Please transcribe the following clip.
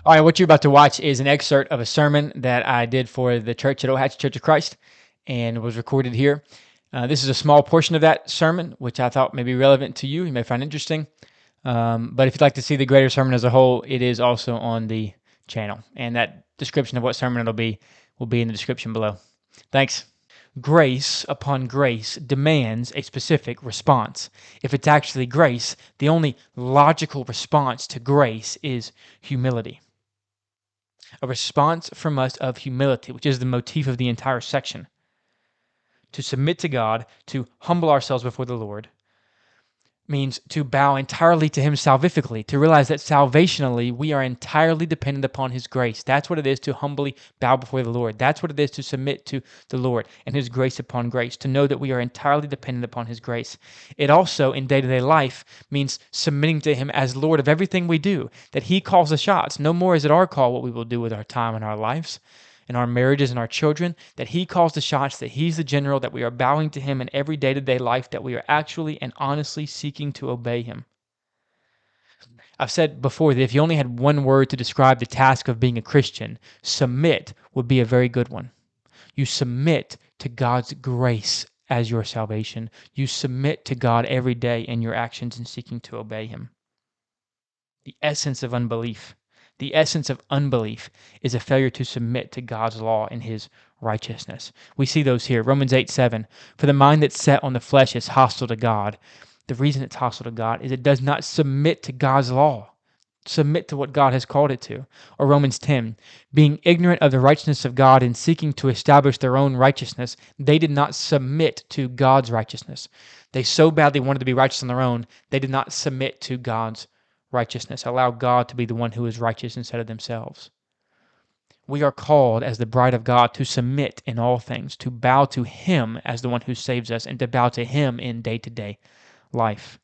All right, what you're about to watch is an excerpt of a sermon that I did for the church at Ohatch Church of Christ and was recorded here. This is a small portion of that sermon, which I thought may be relevant to you. You may find interesting. But if you'd like to see the greater sermon as a whole, it is also on the channel. And that description of what sermon it'll be will be in the description below. Thanks. Grace upon grace demands a specific response. If it's actually grace, the only logical response to grace is humility. A response from us of humility, which is the motif of the entire section. To submit to God, to humble ourselves before the Lord, means to bow entirely to Him salvifically, to realize that salvationally we are entirely dependent upon His grace. That's what it is to humbly bow before the Lord. That's what it is to submit to the Lord and His grace upon grace, to know that we are entirely dependent upon His grace. It also, in day-to-day life, means submitting to Him as Lord of everything we do, that He calls the shots. No more is it our call what we will do with our time and our lives, in our marriages and our children, that He calls the shots, that He's the general, that we are bowing to Him in every day-to-day life, that we are actually and honestly seeking to obey Him. I've said before that if you only had one word to describe the task of being a Christian, submit would be a very good one. You submit to God's grace as your salvation. You submit to God every day in your actions in seeking to obey Him. The essence of unbelief is a failure to submit to God's law and His righteousness. We see those here. Romans 8:7. For the mind that's set on the flesh is hostile to God. The reason it's hostile to God is it does not submit to God's law, submit to what God has called it to. Or Romans 10. Being ignorant of the righteousness of God and seeking to establish their own righteousness, they did not submit to God's righteousness. They so badly wanted to be righteous on their own, they did not submit to God's righteousness, allow God to be the one who is righteous instead of themselves. We are called as the bride of God to submit in all things, to bow to Him as the one who saves us, and to bow to Him in day-to-day life.